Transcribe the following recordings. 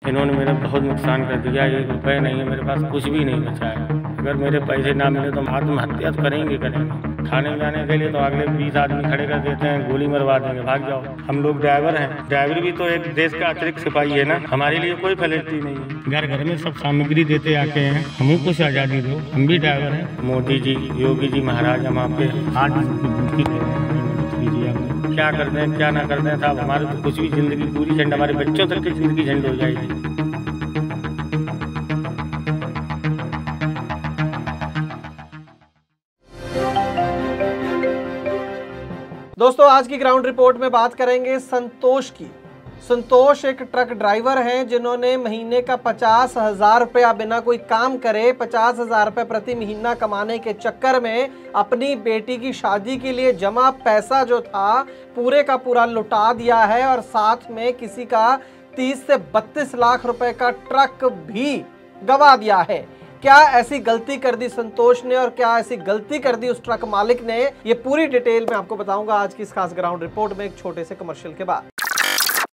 इन्होंने मेरा बहुत नुकसान कर दिया। 1 रुपये नहीं है मेरे पास, कुछ भी नहीं बचा है। अगर मेरे पैसे ना मिले तो आत्महत्या तो करेंगे। थाने में जाने के लिए तो अगले 20 आदमी खड़े कर देते हैं, गोली मरवा देंगे, भाग जाओ। हम लोग ड्राइवर हैं, ड्राइवर भी तो एक देश का अतिरिक्त सिपाही है ना, हमारे लिए कोई फैसिलिटी नहीं है। घर घर में सब सामग्री देते आके हैं, हमें कुछ आज़ादी दो, हम भी ड्राइवर हैं। मोदी जी, योगी जी महाराज, हम आपके हाथ क्या कर दें क्या ना कर दें साहब, हमारे तो कुछ भी जिंदगी पूरी झंड, हमारे बच्चों तक की जिंदगी झंड हो जाएगी। दोस्तों, आज की ग्राउंड रिपोर्ट में बात करेंगे संतोष की। संतोष एक ट्रक ड्राइवर हैं जिन्होंने महीने का 50,000 रुपया बिना कोई काम करे 50,000 रुपये प्रति महीना कमाने के चक्कर में अपनी बेटी की शादी के लिए जमा पैसा जो था पूरे का पूरा लुटा दिया है और साथ में किसी का 30 से 32 लाख रुपए का ट्रक भी गवा दिया है। क्या ऐसी गलती कर दी संतोष ने और क्या ऐसी गलती कर दी उस ट्रक मालिक ने, ये पूरी डिटेल में आपको बताऊंगा आज की इस खास ग्राउंड रिपोर्ट में एक छोटे से कमर्शियल के बाद।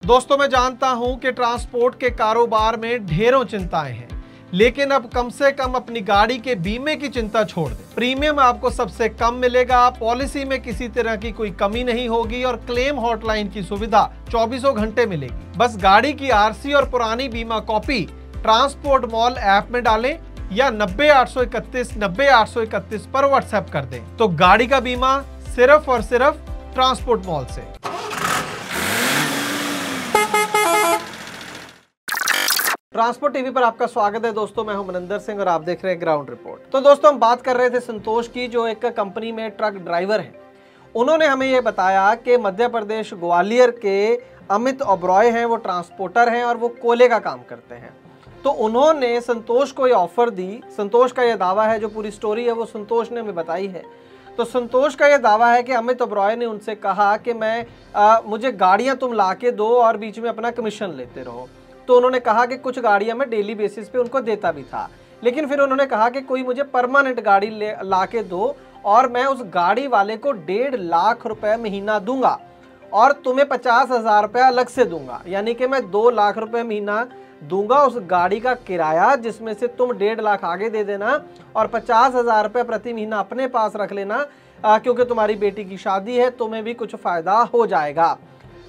दोस्तों, मैं जानता हूं कि ट्रांसपोर्ट के कारोबार में ढेरों चिंताएं हैं, लेकिन अब कम से कम अपनी गाड़ी के बीमे की चिंता छोड़ दें। प्रीमियम आपको सबसे कम मिलेगा, पॉलिसी में किसी तरह की कोई कमी नहीं होगी और क्लेम हॉटलाइन की सुविधा 24 घंटे मिलेगी। बस गाड़ी की आरसी और पुरानी बीमा कॉपी ट्रांसपोर्ट मॉल ऐप में डालें या 90-831-90-831 पर व्हाट्सएप कर दें, तो गाड़ी का बीमा सिर्फ और सिर्फ ट्रांसपोर्ट मॉल से। ट्रांसपोर्ट टीवी पर आपका स्वागत है दोस्तों, मैं हूं मनिंदर सिंह और आप देख रहे हैं ग्राउंड रिपोर्ट। तो दोस्तों, हम बात कर रहे थे संतोष की, जो एक कंपनी में ट्रक ड्राइवर हैं। उन्होंने हमें यह बताया कि मध्य प्रदेश ग्वालियर के अमित ओबरॉय हैं, वो ट्रांसपोर्टर हैं और वो कोयले का काम करते हैं। तो उन्होंने संतोष को ये ऑफर दी। संतोष का ये दावा है, जो पूरी स्टोरी है वो संतोष ने हमें बताई है। तो संतोष का ये दावा है कि अमित ओबरॉय ने उनसे कहा कि मुझे गाड़ियां तुम ला के दो और बीच में अपना कमीशन लेते रहो। तो उन्होंने कहा कि कुछ गाड़ियां मैं डेली बेसिस पे उनको देता भी था, लेकिन फिर उन्होंने कहा कि कोई मुझे परमानेंट गाड़ी ला के दो और मैं उस गाड़ी वाले को 1.5 लाख रुपए महीना दूंगा और तुम्हें 50,000 रुपया अलग से दूंगा, यानी कि मैं 2 लाख रुपए महीना दूंगा उस गाड़ी का किराया, जिसमें से तुम 1.5 लाख आगे दे देना और 50,000 रुपये प्रति महीना अपने पास रख लेना, क्योंकि तुम्हारी बेटी की शादी है, तुम्हें भी कुछ फायदा हो जाएगा।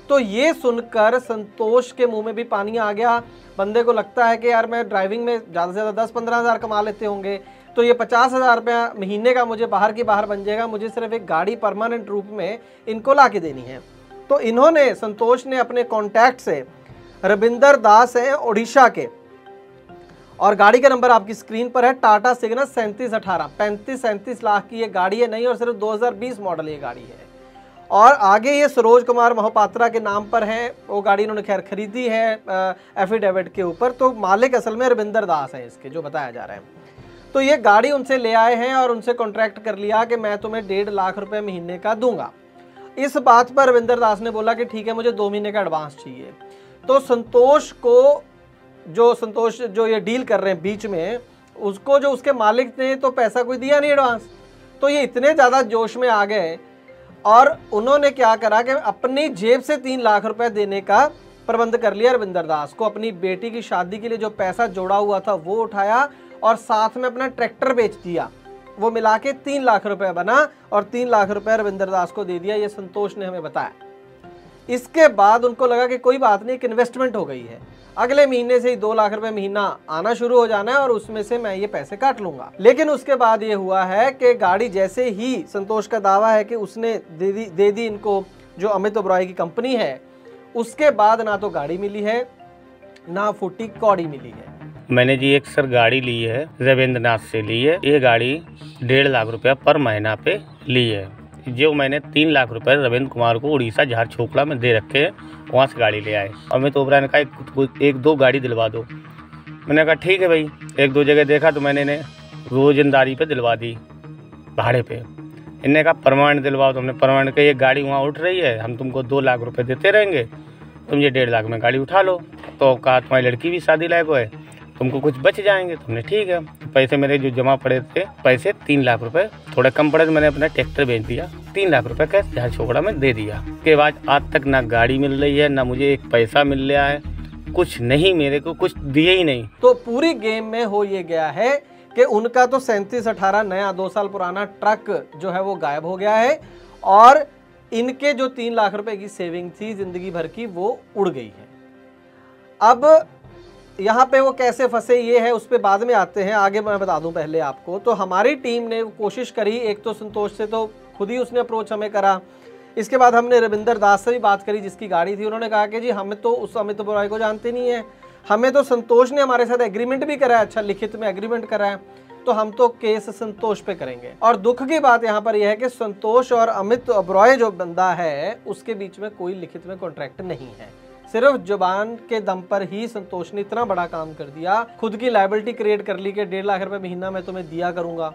तो ये सुनकर संतोष के मुंह में भी पानी आ गया। बंदे को लगता है कि यार मैं ड्राइविंग में ज़्यादा से ज़्यादा 10-15 हज़ार कमा लेते होंगे, तो ये 50,000 रुपया महीने का मुझे बाहर की बाहर बन जाएगा, मुझे सिर्फ एक गाड़ी परमानेंट रूप में इनको ला के देनी है। तो इन्होंने, संतोष ने अपने कॉन्टैक्ट से, रविंदर दास है उड़ीसा के, और गाड़ी का नंबर आपकी स्क्रीन पर है, टाटा सिग्नस 3718, 35-37 लाख की ये गाड़ी है, नहीं और सिर्फ 2020 मॉडल ये गाड़ी है। और आगे ये सरोज कुमार मोहपात्रा के नाम पर है, वो गाड़ी इन्होंने खैर खरीदी है एफिडेविट के ऊपर। तो मालिक असल में रविंदर दास है इसके, जो बताया जा रहा है। तो ये गाड़ी उनसे ले आए हैं और उनसे कॉन्ट्रैक्ट कर लिया कि मैं तुम्हें 1.5 लाख रुपए महीने का दूंगा। इस बात पर रविंदर दास ने बोला कि ठीक है, मुझे 2 महीने का एडवांस चाहिए। तो संतोष जो ये डील कर रहे हैं बीच में, उसको जो उसके मालिक ने तो पैसा कोई दिया नहीं एडवांस। तो ये इतने ज़्यादा जोश में आ गए और उन्होंने क्या करा कि अपनी जेब से 3 लाख रुपए देने का प्रबंध कर लिया रविंदर दास को। अपनी बेटी की शादी के लिए जो पैसा जोड़ा हुआ था वो उठाया और साथ में अपना ट्रैक्टर बेच दिया। वो मिला के 3 लाख रुपए बना और 3 लाख रुपए रविंदर दास को दे दिया, ये संतोष ने हमें बताया। इसके बाद उनको लगा कि कोई बात नहीं, एक इन्वेस्टमेंट हो गई है, अगले महीने से ही 2 लाख रुपए महीना आना शुरू हो जाना है और उसमें से मैं ये पैसे काट लूंगा। लेकिन उसके बाद ये हुआ है कि गाड़ी जैसे ही, संतोष का दावा है कि उसने दे दी इनको, जो अमित ओबरॉय की कंपनी है, उसके बाद ना तो गाड़ी मिली है ना फूटी कौड़ी मिली है। मैंने जी एक सर गाड़ी ली है, रविंद्रनाथ से ली है। ये गाड़ी 1.5 लाख रुपया पर महीना पे ली है, जो मैंने 3 लाख रुपए रविंद्र कुमार को उड़ीसा झार छोकड़ा में दे रखे हैं, वहाँ से गाड़ी ले आए। अमित ओबरॉय ने कहा 1-2 गाड़ी दिलवा दो। मैंने कहा ठीक है भाई। 1-2 जगह देखा तो मैंने इन्हें रोजंदारी पे दिलवा दी, भाड़े पे। इन्हें कहा परमानेंट दिलवाओ, तो हमने परमानेंट कहा ये गाड़ी वहाँ उठ रही है, हम तुमको 2 लाख रुपए देते रहेंगे, तुम ये 1.5 लाख में गाड़ी उठा लो। तो कहा तुम्हारी लड़की भी शादी लायक है, तुमको कुछ बच जाएंगे। तुमने ठीक है। पैसे मेरे जो जमा पड़े थे, पैसे 3 लाख रुपए, थोड़े कम पड़े तो मैंने अपना ट्रैक्टर बेच दिया, 3 लाख रुपए कैश झार छोकड़ा में दे दिया। उसके बाद आज तक ना गाड़ी मिल रही है, ना मुझे एक पैसा मिल रहा है। कुछ नहीं, मेरे को कुछ दिए ही नहीं। तो पूरी गेम में हो ये गया है कि उनका तो 3718 नया 2 साल पुराना ट्रक जो है वो गायब हो गया है और इनके जो 3 लाख रुपए की सेविंग थी जिंदगी भर की वो उड़ गई है। अब यहाँ पे वो कैसे फंसे ये है, उस पर बाद में आते हैं, आगे मैं बता दूं पहले आपको। तो हमारी टीम ने कोशिश करी, एक तो संतोष से तो खुद ही उसने अप्रोच हमें करा, इसके बाद हमने रविंदर दास से भी बात करी जिसकी गाड़ी थी। उन्होंने कहा कि जी हमें तो उस अमित ओबरॉय को जानते नहीं है, हमें तो संतोष ने हमारे साथ एग्रीमेंट भी करा है, अच्छा लिखित में एग्रीमेंट करा है, तो हम तो केस संतोष पे करेंगे। और दुख की बात यहाँ पर यह है कि संतोष और अमित ओबरॉय जो बंदा है उसके बीच में कोई लिखित में कॉन्ट्रैक्ट नहीं है, सिर्फ जुबान के दम पर ही संतोष ने इतना बड़ा काम कर दिया, खुद की लायबिलिटी क्रिएट कर ली कि 1.5 लाख रुपए महीना मैं तुम्हें दिया करूंगा,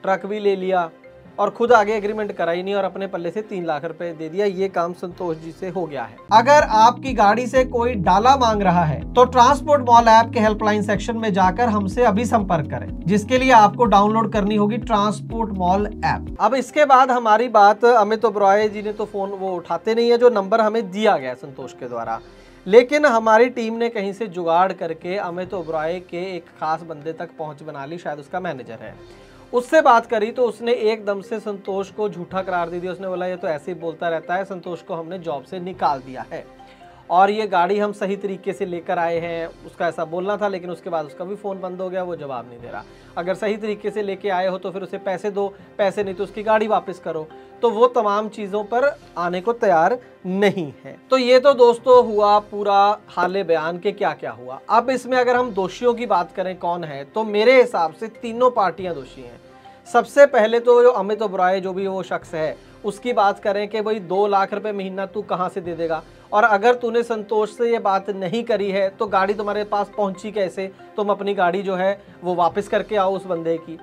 ट्रक भी ले लिया और खुद आगे एग्रीमेंट करा ही नहीं और अपने पल्ले से 3 लाख रुपए दे दिया। ये काम संतोष जी से हो गया है। अगर आपकी गाड़ी से कोई डाला मांग रहा है तो ट्रांसपोर्ट मॉल ऐप के हेल्पलाइन सेक्शन में जाकर हमसे अभी संपर्क करें, जिसके लिए आपको डाउनलोड करनी होगी ट्रांसपोर्ट मॉल ऐप। अब इसके बाद हमारी बात अमित ओबरॉय जी ने तो फोन वो उठाते नहीं है जो नंबर हमें दिया गया संतोष के द्वारा, लेकिन हमारी टीम ने कहीं से जुगाड़ करके अमित ओबरॉय के एक खास बंदे तक पहुंच बना ली, शायद उसका मैनेजर है, उससे बात करी तो उसने एकदम से संतोष को झूठा करार दे दिया। उसने बोला ये तो ऐसे ही बोलता रहता है, संतोष को हमने जॉब से निकाल दिया है और ये गाड़ी हम सही तरीके से लेकर आए हैं, उसका ऐसा बोलना था, लेकिन उसके बाद उसका भी फ़ोन बंद हो गया, वो जवाब नहीं दे रहा। अगर सही तरीके से लेके आए हो तो फिर उसे पैसे दो, पैसे नहीं तो उसकी गाड़ी वापस करो, तो वो तमाम चीज़ों पर आने को तैयार नहीं है। तो ये तो दोस्तों हुआ पूरा हाले बयान के क्या क्या हुआ। अब इसमें अगर हम दोषियों की बात करें कौन है, तो मेरे हिसाब से तीनों पार्टियां दोषी हैं। सबसे पहले तो जो अमित ओबरॉय जो भी वो शख्स है उसकी बात करें कि भाई 2 लाख रुपए महीना तू कहाँ से दे देगा, और अगर तूने संतोष से ये बात नहीं करी है तो गाड़ी तुम्हारे पास पहुंची कैसे, तुम अपनी गाड़ी जो है वो वापस करके आओ उस बंदे की।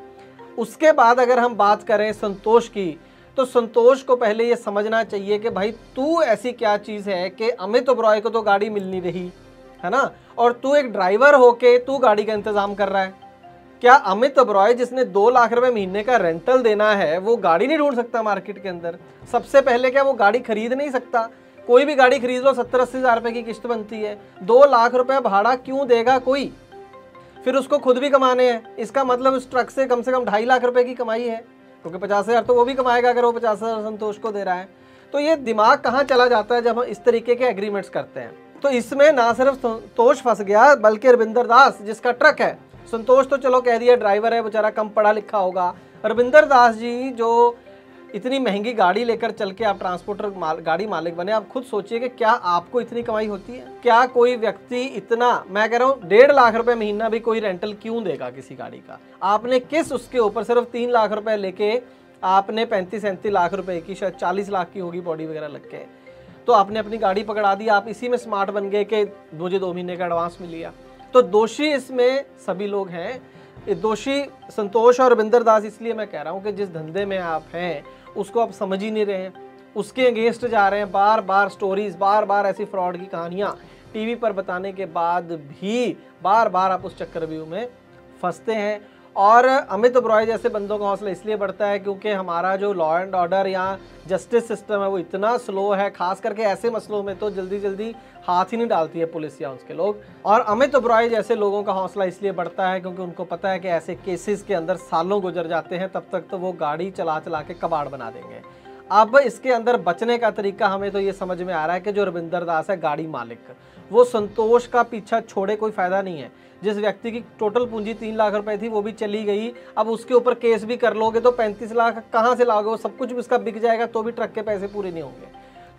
उसके बाद अगर हम बात करें संतोष की, तो संतोष को पहले ये समझना चाहिए कि भाई तू ऐसी क्या चीज़ है कि अमित ओबरॉय को तो गाड़ी मिल नहीं रही है ना, और तू एक ड्राइवर होके तू गाड़ी का इंतज़ाम कर रहा है। क्या अमित ओबरॉय जिसने 2 लाख रुपए महीने का रेंटल देना है वो गाड़ी नहीं ढूंढ सकता मार्केट के अंदर? सबसे पहले क्या वो गाड़ी खरीद नहीं सकता? कोई भी गाड़ी खरीद लो 70-80 हज़ार रुपए की किस्त बनती है, 2 लाख रुपए भाड़ा क्यों देगा कोई? फिर उसको खुद भी कमाने हैं, इसका मतलब उस ट्रक से कम 2.5 लाख रुपए की कमाई है, क्योंकि 50 हज़ार तो वो भी कमाएगा अगर वो 50 हज़ार संतोष को दे रहा है। तो ये दिमाग कहाँ चला जाता है जब हम इस तरीके के एग्रीमेंट्स करते हैं। तो इसमें ना सिर्फ संतोष फंस गया बल्कि रविंदर दास जिसका ट्रक है, संतोष तो चलो कह दिया ड्राइवर है बेचारा कम पढ़ा लिखा होगा, रविंदर दास जी जो इतनी महंगी गाड़ी लेकर चल के आप ट्रांसपोर्टर गाड़ी मालिक बने, आप खुद सोचिए कि क्या आपको इतनी कमाई होती है? क्या कोई व्यक्ति इतना, मैं कह रहा हूँ 1.5 लाख रुपए महीना भी कोई रेंटल क्यों देगा किसी गाड़ी का? आपने किस उसके ऊपर सिर्फ 3 लाख रुपए लेके आपने 35-37 लाख रुपए की, शायद 40 लाख की होगी बॉडी वगैरह लग के, तो आपने अपनी गाड़ी पकड़ा दी। आप इसी में स्मार्ट बन गए कि मुझे 2 महीने का एडवांस मिल गया। तो दोषी इसमें सभी लोग हैं, दोषी संतोष और रविंदर दास। इसलिए मैं कह रहा हूँ कि जिस धंधे में आप हैं उसको आप समझ ही नहीं रहे हैं, उसके अगेंस्ट जा रहे हैं, बार बार स्टोरीज, बार बार ऐसी फ्रॉड की कहानियाँ टीवी पर बताने के बाद भी बार बार आप उस चक्रव्यूह में फंसते हैं। और अमित ओबरॉय जैसे बंदों का हौसला इसलिए बढ़ता है क्योंकि हमारा जो लॉ एंड ऑर्डर या जस्टिस सिस्टम है वो इतना स्लो है, खास करके ऐसे मसलों में तो जल्दी जल्दी हाथ ही नहीं डालती है पुलिस या उसके लोग। और अमित ओबरॉय जैसे लोगों का हौसला इसलिए बढ़ता है क्योंकि उनको पता है कि ऐसे केसेस के अंदर सालों गुजर जाते हैं, तब तक तो वो गाड़ी चला चला के कबाड़ बना देंगे। अब इसके अंदर बचने का तरीका हमें तो ये समझ में आ रहा है कि जो रविंदर दास है गाड़ी मालिक, वो संतोष का पीछा छोड़े, कोई फायदा नहीं है। जिस व्यक्ति की टोटल पूंजी 3 लाख रुपए थी वो भी चली गई, अब उसके ऊपर केस भी कर लोगे तो 35 लाख कहाँ से लाओगे? वो सब कुछ भी उसका बिक जाएगा तो भी ट्रक के पैसे पूरे नहीं होंगे।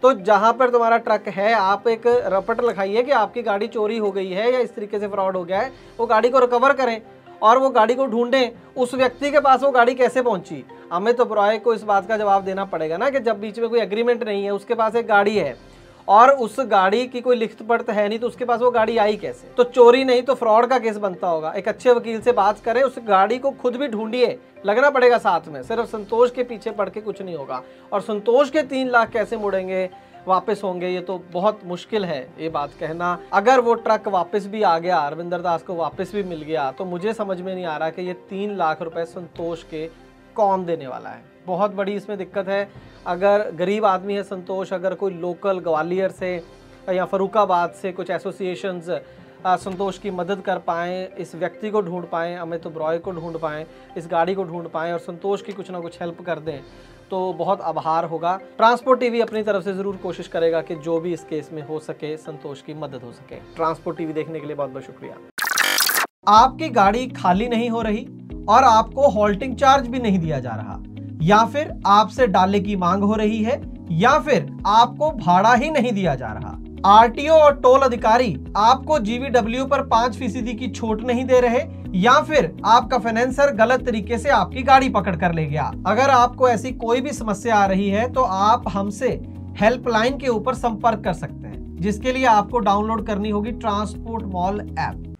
तो जहाँ पर तुम्हारा ट्रक है आप एक रपट लिखाइए कि आपकी गाड़ी चोरी हो गई है या इस तरीके से फ्रॉड हो गया है, वो गाड़ी को रिकवर करें और वो गाड़ी को ढूंढें। उस व्यक्ति के पास वो गाड़ी कैसे पहुंची? अमित ओबरॉय को इस बात का जवाब देना पड़ेगा ना कि जब बीच में कोई एग्रीमेंट नहीं है, उसके पास एक गाड़ी है और उस गाड़ी की कोई लिखत पढ़त है नहीं, तो उसके पास वो गाड़ी आई कैसे? तो चोरी नहीं तो फ्रॉड का केस बनता होगा। एक अच्छे वकील से बात करें, उस गाड़ी को खुद भी ढूंढिए, लगना पड़ेगा साथ में, सिर्फ संतोष के पीछे पड़ के कुछ नहीं होगा। और संतोष के 3 लाख कैसे मुड़ेंगे, वापस होंगे, ये तो बहुत मुश्किल है ये बात कहना। अगर वो ट्रक वापस भी आ गया, रविंदर दास को वापस भी मिल गया, तो मुझे समझ में नहीं आ रहा कि ये 3 लाख रुपए संतोष के कौन देने वाला है। बहुत बड़ी इसमें दिक्कत है। अगर गरीब आदमी है संतोष, अगर कोई लोकल ग्वालियर से या फरुखाबाद से कुछ एसोसिएशंस संतोष की मदद कर पाएँ, इस व्यक्ति को ढूंढ पाएँ, अमित ओबरॉय को ढूंढ पाएँ, इस गाड़ी को ढूंढ पाएँ और संतोष की कुछ ना कुछ हेल्प कर दें तो बहुत आभार होगा। ट्रांसपोर्ट टीवी अपनी तरफ से ज़रूर कोशिश करेगा कि जो भी इस केस में हो सके संतोष की मदद हो सके। ट्रांसपोर्ट टीवी देखने के लिए बहुत बहुत शुक्रिया। आपकी गाड़ी खाली नहीं हो रही और आपको हॉल्टिंग चार्ज भी नहीं दिया जा रहा, या फिर आपसे डाले की मांग हो रही है, या फिर आपको भाड़ा ही नहीं दिया जा रहा, आरटीओ और टोल अधिकारी आपको जीवीडब्ल्यू पर 5% की छूट नहीं दे रहे, या फिर आपका फाइनेंसर गलत तरीके से आपकी गाड़ी पकड़ कर ले गया। अगर आपको ऐसी कोई भी समस्या आ रही है तो आप हमसे हेल्पलाइन के ऊपर संपर्क कर सकते हैं, जिसके लिए आपको डाउनलोड करनी होगी ट्रांसपोर्ट मॉल ऐप।